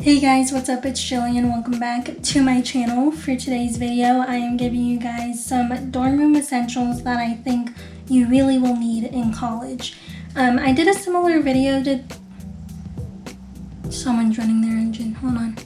Hey guys, what's up? It's Gillian. Welcome back to my channel. For today's video, I am giving you guys some dorm room essentials that I think you really will need in college. I did a similar video to... Someone's running their engine. Hold on.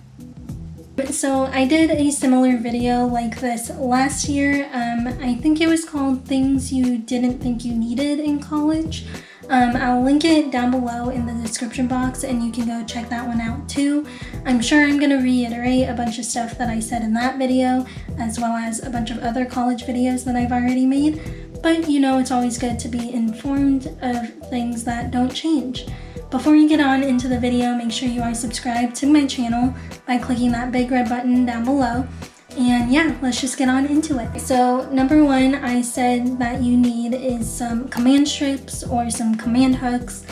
So I did a similar video like this last year. I think it was called Things You Didn't Think You Needed in College. I'll link it down below in the description box and you can go check that one out too. I'm sure I'm going to reiterate a bunch of stuff that I said in that video, as well as a bunch of other college videos that I've already made, but you know it's always good to be informed of things that don't change. Before you get on into the video, make sure you are subscribed to my channel by clicking that big red button down below. And yeah, let's just get on into it. So number one, I said that you need is some command strips or some command hooks.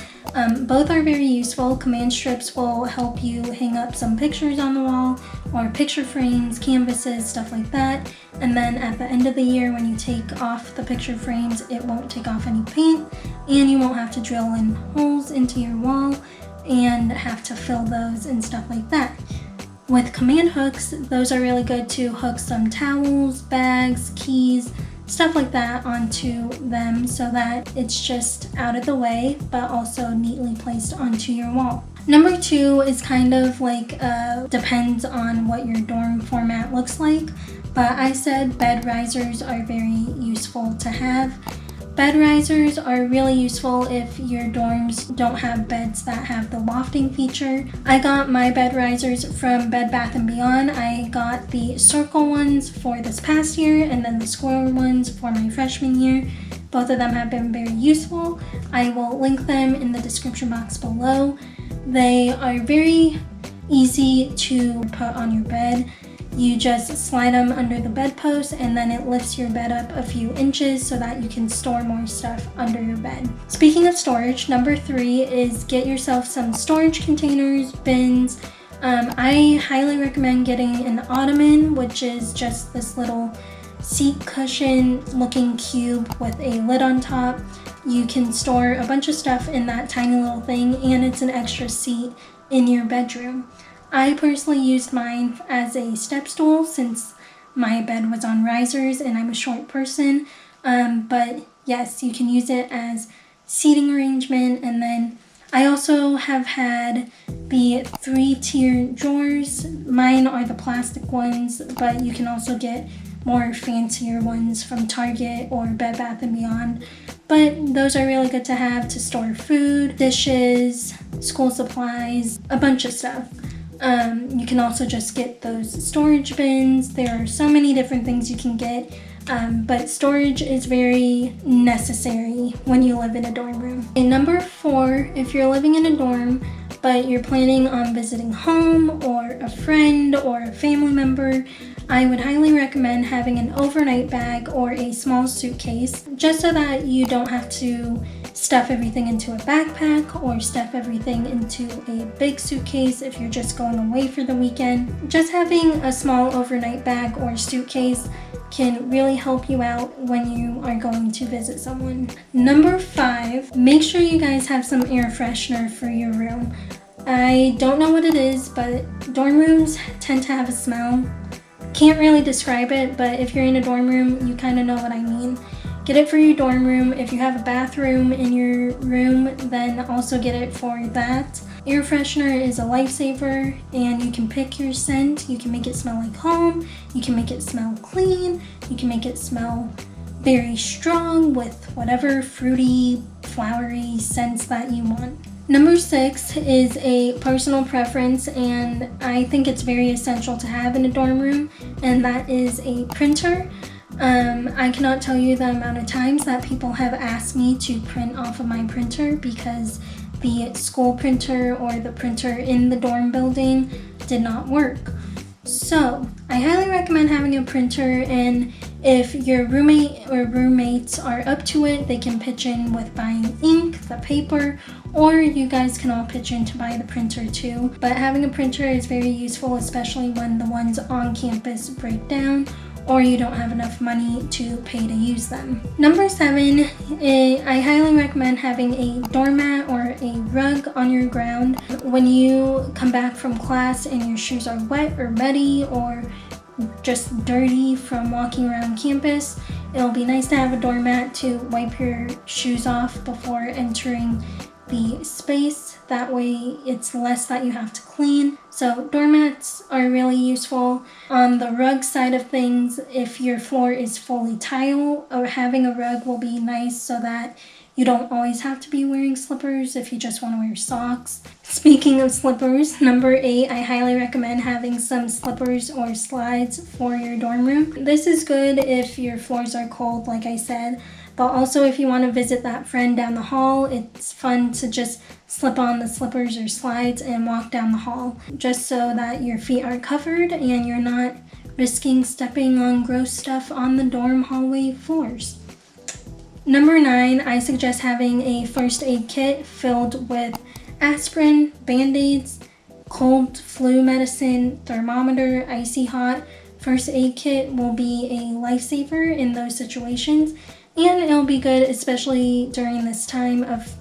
Both are very useful. Command strips will help you hang up some pictures on the wall or picture frames, canvases, stuff like that. And then at the end of the year, when you take off the picture frames, it won't take off any paint and you won't have to drill in holes into your wall and have to fill those and stuff like that. With command hooks, those are really good to hook some towels, bags, keys, stuff like that onto them so that it's just out of the way but also neatly placed onto your wall. Number two is kind of like depends on what your dorm format looks like, but I said bed risers are very useful to have. Bed risers are really useful if your dorms don't have beds that have the lofting feature. I got my bed risers from Bed Bath & Beyond. I got the circle ones for this past year and then the square ones for my freshman year. Both of them have been very useful. I will link them in the description box below. They are very easy to put on your bed. You just slide them under the bedpost and then it lifts your bed up a few inches so that you can store more stuff under your bed. Speaking of storage, number three is get yourself some storage containers, bins. I highly recommend getting an ottoman, which is just this little seat cushion looking cube with a lid on top. You can store a bunch of stuff in that tiny little thing and it's an extra seat in your bedroom. I personally used mine as a step stool since my bed was on risers and I'm a short person. But yes, you can use it as seating arrangement. And then I also have had the 3-tier drawers. Mine are the plastic ones, but you can also get more fancier ones from Target or Bed Bath & Beyond. But those are really good to have to store food, dishes, school supplies, a bunch of stuff. You can also just get those storage bins. There are so many different things you can get, but storage is very necessary when you live in a dorm room. And number four, if you're living in a dorm, but you're planning on visiting home or a friend or a family member, I would highly recommend having an overnight bag or a small suitcase, just so that you don't have to stuff everything into a backpack or stuff everything into a big suitcase if you're just going away for the weekend. Just having a small overnight bag or suitcase can really help you out when you are going to visit someone. Number five, make sure you guys have some air freshener for your room. I don't know what it is, but dorm rooms tend to have a smell. Can't really describe it, but if you're in a dorm room, you kind of know what I mean. Get it for your dorm room. If you have a bathroom in your room, then also get it for that. Air freshener is a lifesaver and you can pick your scent. You can make it smell like home. You can make it smell clean. You can make it smell very strong with whatever fruity, flowery scents that you want. Number six is a personal preference, and I think it's very essential to have in a dorm room, and that is a printer. I cannot tell you the amount of times that people have asked me to print off of my printer because the school printer or the printer in the dorm building did not work. So I highly recommend having a printer, and if your roommate or roommates are up to it, they can pitch in with buying ink, the paper, or you guys can all pitch in to buy the printer too. But having a printer is very useful, especially when the ones on campus break down or you don't have enough money to pay to use them. Number 7, I highly recommend having a doormat or a rug on your ground. When you come back from class and your shoes are wet or muddy or just dirty from walking around campus, it'll be nice to have a doormat to wipe your shoes off before entering the space. That way it's less that you have to clean. So doormats are really useful. On the rug side of things, if your floor is fully tile, or having a rug will be nice so that you don't always have to be wearing slippers if you just want to wear socks. Speaking of slippers, number 8, I highly recommend having some slippers or slides for your dorm room. This is good if your floors are cold, like I said, but also if you want to visit that friend down the hall, it's fun to just slip on the slippers or slides and walk down the hall, just so that your feet are covered and you're not risking stepping on gross stuff on the dorm hallway floors. Number 9, I suggest having a first aid kit filled with aspirin, band-aids, cold flu medicine, thermometer, icy hot. First aid kit will be a lifesaver in those situations, and it'll be good especially during this time of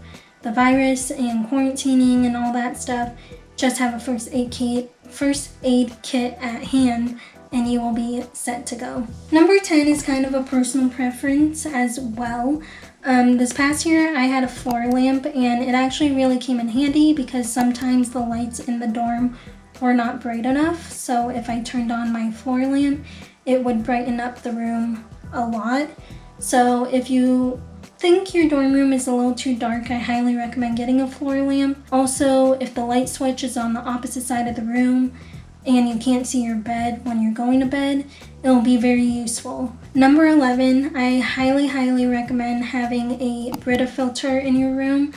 the virus and quarantining and all that stuff. Just have a first aid kit at hand and you will be set to go. Number 10 is kind of a personal preference as well. This past year I had a floor lamp, and it actually really came in handy because sometimes the lights in the dorm were not bright enough. So if I turned on my floor lamp, it would brighten up the room a lot. So if you think your dorm room is a little too dark, I highly recommend getting a floor lamp. Also, if the light switch is on the opposite side of the room and you can't see your bed when you're going to bed, it'll be very useful. Number 11, I highly recommend having a Brita filter in your room.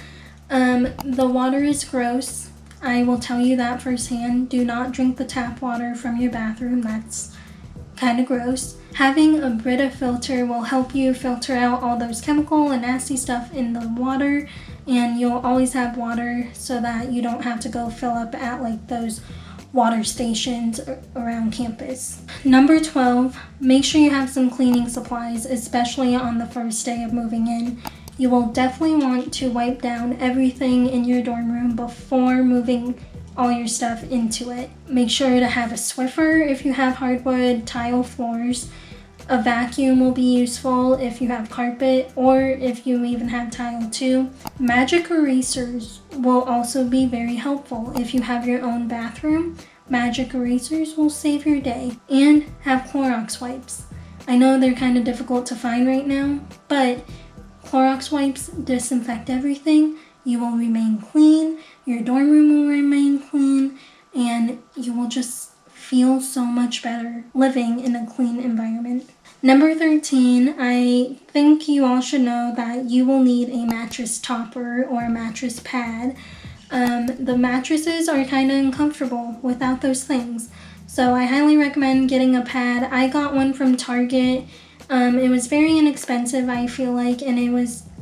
The water is gross. I will tell you that firsthand. Do not drink the tap water from your bathroom. That's kind of gross. Having a Brita filter will help you filter out all those chemical and nasty stuff in the water, and you'll always have water so that you don't have to go fill up at like those water stations around campus. Number 12, make sure you have some cleaning supplies, especially on the first day of moving in. You will definitely want to wipe down everything in your dorm room before moving all your stuff into it. Make sure to have a Swiffer if you have hardwood tile floors. A vacuum will be useful if you have carpet, or if you even have tile too. Magic erasers will also be very helpful if you have your own bathroom. Magic erasers will save your day. And have Clorox wipes. I know they're kind of difficult to find right now, but Clorox wipes disinfect everything. You will remain clean, your dorm room will remain clean, and you will just feel so much better living in a clean environment. Number 13, I think you all should know that you will need a mattress topper or a mattress pad. The mattresses are kind of uncomfortable without those things, so I highly recommend getting a pad. I got one from Target. It was very inexpensive, I feel like, and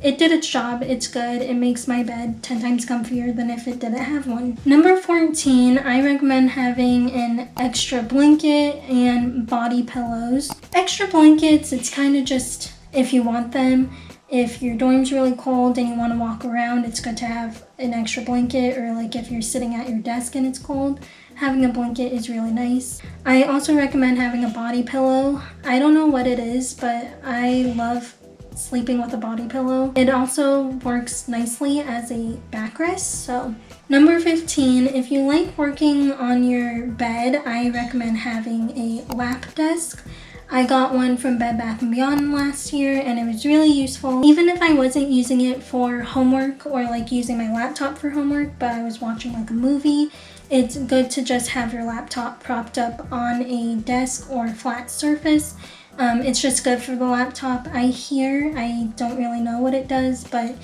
it did its job. It's good. It makes my bed 10 times comfier than if it didn't have one. Number 14, I recommend having an extra blanket and body pillows. Extra blankets, it's kind of just if you want them. If your dorm's really cold and you want to walk around, it's good to have an extra blanket, or like if you're sitting at your desk and it's cold, having a blanket is really nice. I also recommend having a body pillow. I don't know what it is, but I love sleeping with a body pillow. It also works nicely as a backrest. So number 15, if you like working on your bed, I recommend having a lap desk. I got one from Bed Bath & Beyond last year, and it was really useful. Even if I wasn't using it for homework or like using my laptop for homework, but I was watching like a movie, it's good to just have your laptop propped up on a desk or flat surface. It's just good for the laptop. I don't really know what it does, but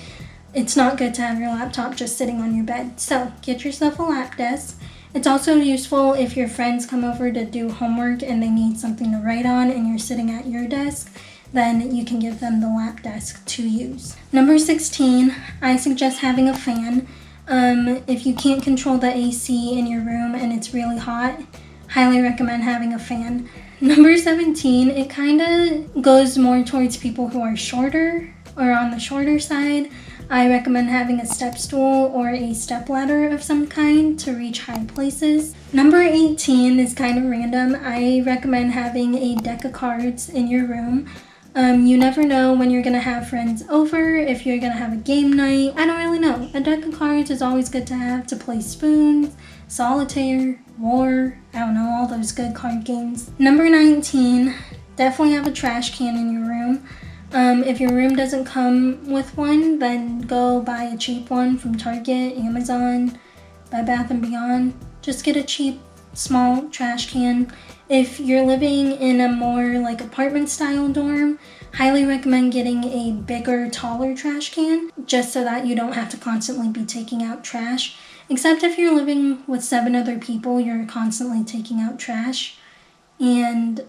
it's not good to have your laptop just sitting on your bed. So get yourself a lap desk. It's also useful if your friends come over to do homework and they need something to write on and you're sitting at your desk, then you can give them the lap desk to use. Number 16, I suggest having a fan. If you can't control the AC in your room and it's really hot, highly recommend having a fan. Number 17, it kind of goes more towards people who are shorter or on the shorter side. I recommend having a step stool or a step ladder of some kind to reach high places. Number 18 is kind of random. I recommend having a deck of cards in your room. You never know when you're going to have friends over, if you're going to have a game night. I don't really know. A deck of cards is always good to have to play spoons, solitaire, war, I don't know, all those good card games. Number 19, definitely have a trash can in your room. If your room doesn't come with one, then go buy a cheap one from Target, Amazon, Bed Bath & Beyond. Just get a cheap, small trash can. If you're living in a more like apartment style dorm, highly recommend getting a bigger, taller trash can, just so that you don't have to constantly be taking out trash. Except if you're living with 7 other people, you're constantly taking out trash. And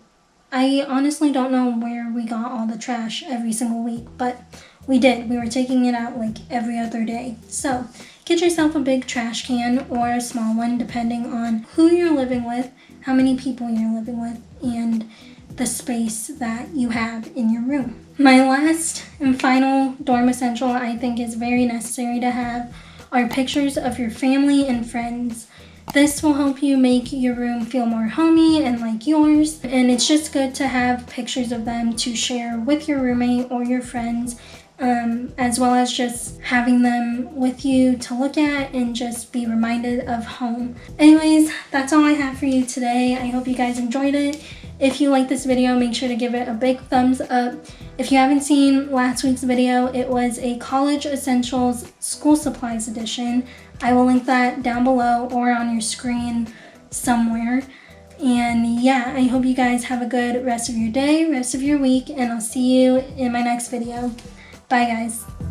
I honestly don't know where we got all the trash every single week, but we did. We were taking it out like every other day. So get yourself a big trash can or a small one, depending on who you're living with, how many people you're living with, and the space that you have in your room. My last and final dorm essential I think is very necessary to have are pictures of your family and friends. This will help you make your room feel more homey and like yours, and it's just good to have pictures of them to share with your roommate or your friends, as well as just having them with you to look at and just be reminded of home. Anyways, that's all I have for you today. I hope you guys enjoyed it. If you like this video, make sure to give it a big thumbs up. If you haven't seen last week's video, it was a College Essentials School Supplies edition. I will link that down below or on your screen somewhere. And yeah, I hope you guys have a good rest of your day, rest of your week, and I'll see you in my next video. Bye guys.